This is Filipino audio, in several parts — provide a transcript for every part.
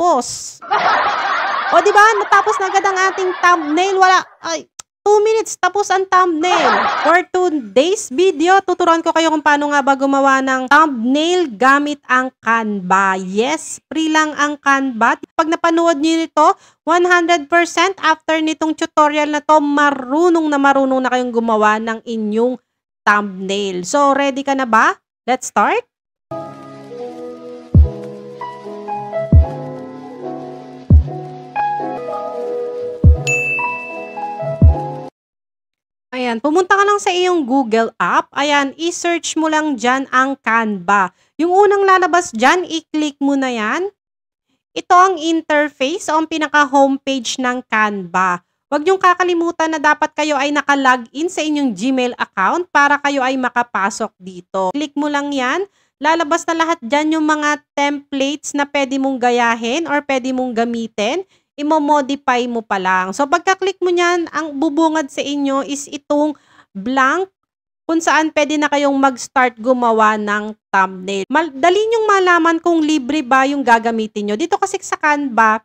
tapos. O di ba? Natapos na agad ang ating thumbnail. 2 minutes tapos ang thumbnail. For today's video, tuturuan ko kayo kung paano nga ba gumawa ng thumbnail gamit ang Canva. Yes, free lang ang Canva. Pag napanood niyo nito, 100% after nitong tutorial na to, marunong na kayong gumawa ng inyong thumbnail. So, ready ka na ba? Let's start. Ayan, pumunta ka lang sa iyong Google app. Ayan, i-search mo lang dyan ang Canva. Yung unang lalabas dyan, i-click mo na yan. Ito ang interface o ang pinaka-homepage ng Canva. Huwag niyong kakalimutan na dapat kayo ay naka-login sa inyong Gmail account para kayo ay makapasok dito. Click mo lang yan. Lalabas na lahat dyan yung mga templates na pwede mong gayahin or pwede mong gamitin. Imo-modify mo pa lang. So, pagka-click mo niyan, ang bubungad sa inyo is itong blank kung saan pwede na kayong mag-start gumawa ng thumbnail. Dali nyong malaman kung libre ba yung gagamitin nyo. Dito kasi sa Canva,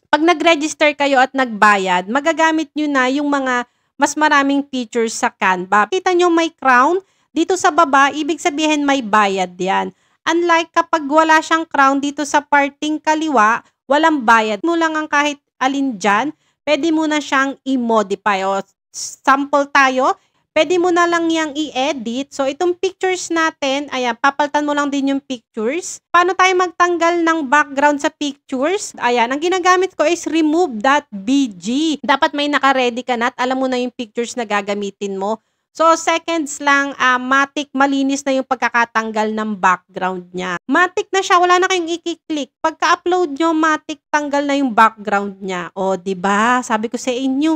pag nag-register kayo at nagbayad, magagamit nyo na yung mga mas maraming features sa Canva. Kita nyo may crown. Dito sa baba, ibig sabihin may bayad yan. Unlike kapag wala siyang crown dito sa parting kaliwa, walang bayad mo lang ang kahit alin dyan, pwede mo na siyang i-modify. O, sample tayo, pwede mo na lang yang i-edit. So, itong pictures natin, ayan, papalitan mo lang din yung pictures. Paano tayo magtanggal ng background sa pictures? Ayan, ang ginagamit ko is remove.bg. Dapat may naka-ready ka na at alam mo na yung pictures na gagamitin mo. So, seconds lang, matik, malinis na yung pagkakatanggal ng background niya. Matik na siya, wala na kayong i-click. Pagka-upload nyo, matik, tanggal na yung background niya. O, diba? Sabi ko sa inyo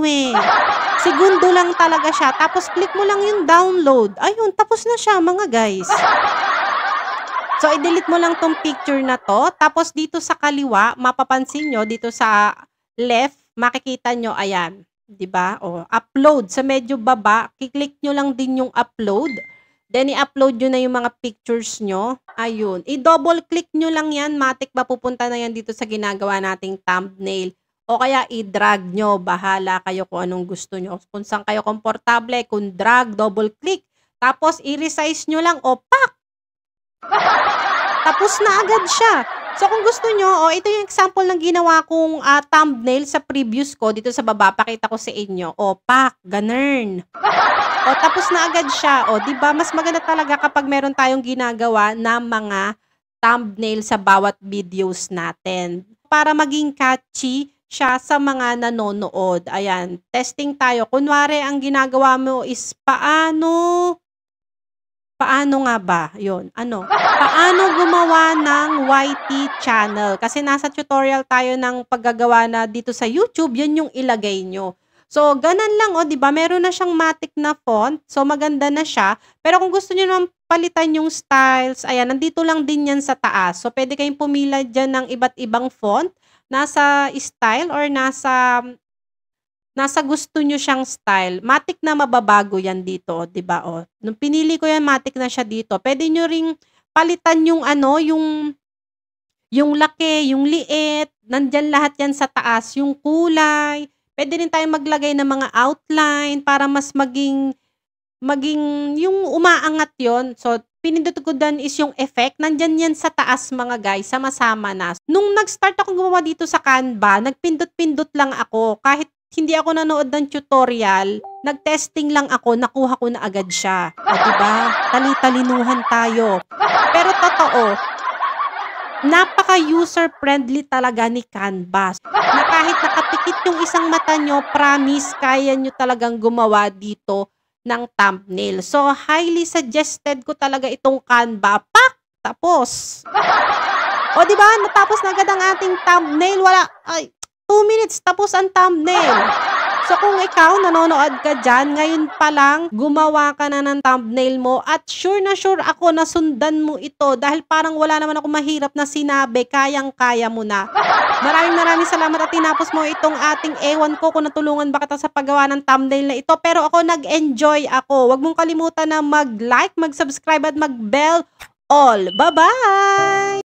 Segundo lang talaga siya. Tapos, click mo lang yung download. Ayun, tapos na siya, mga guys. So, i-delete mo lang tong picture na to. Tapos, dito sa kaliwa, mapapansin nyo, dito sa left, makikita nyo, ayan. Diba? O, upload. Sa medyo baba, kiklik nyo lang din yung upload. Then, i-upload nyo na yung mga pictures nyo. Ayun. I-double click nyo lang yan. Matik ba pupunta na yan dito sa ginagawa nating thumbnail. O kaya, i-drag nyo. Bahala kayo kung anong gusto nyo. Kung saan kayo komportable, kung drag, double click. Tapos, i-resize nyo lang. O, pak! Tapos na agad siya. So, kung gusto nyo, ito yung example ng ginawa kong thumbnail sa previous ko. Dito sa baba, pakita ko sa inyo. O, pak, ganun. O, tapos na agad siya. O, diba? Mas maganda talaga kapag meron tayong ginagawa na mga thumbnail sa bawat videos natin. Para maging catchy siya sa mga nanonood. Ayan, testing tayo. Kunwari, ang ginagawa mo is paano nga ba? Yun, ano? Paano gumawa ng YT channel? Kasi nasa tutorial tayo ng paggagawa na dito sa YouTube, yun yung ilagay nyo. So, ganun lang, di ba? Meron na siyang matic na font. So, maganda na siya. Pero kung gusto nyo naman palitan yung styles, ayan, nandito lang din yan sa taas. So, pwede kayong pumila dyan ng iba't ibang font. Nasa style or nasa gusto nyo siyang style. Matic na mababago yan dito, di ba? O, nung pinili ko yan, matic na siya dito. Pwede nyo ring palitan yung yung laki, yung liit, nandyan lahat yan sa taas, yung kulay. Pwede rin tayong maglagay ng mga outline para mas maging yung umaangat yon. So, pinindot ko dan is yung effect. Nandyan yan sa taas, mga guys, sama-sama na. Nung nag-start ako gumawa dito sa Canva, nagpindot-pindot lang ako. Kahit hindi ako nanood ng tutorial, nag-testing lang ako, nakuha ko na agad siya. O, diba? Tali-talinuhan tayo. Pero totoo, napaka-user-friendly talaga ni Canva. Na kahit nakapikit yung isang mata nyo, promise, kaya nyo talagang gumawa dito ng thumbnail. So, highly suggested ko talaga itong Canva. Pak! Tapos. O, diba? Natapos na agad ang ating thumbnail. 2 minutes, tapos ang thumbnail. So, kung ikaw nanonood ka dyan, ngayon pa lang, gumawa ka na ng thumbnail mo at sure na sure ako na sundan mo ito dahil parang wala naman ako mahirap na sinabi, kayang-kaya mo na. Maraming salamat at tinapos mo itong ating ewan ko kung natulungan ba kita sa paggawa ng thumbnail na ito. Pero ako, nag-enjoy ako. Huwag mong kalimutan na mag-like, mag-subscribe at mag-bell all. Bye-bye!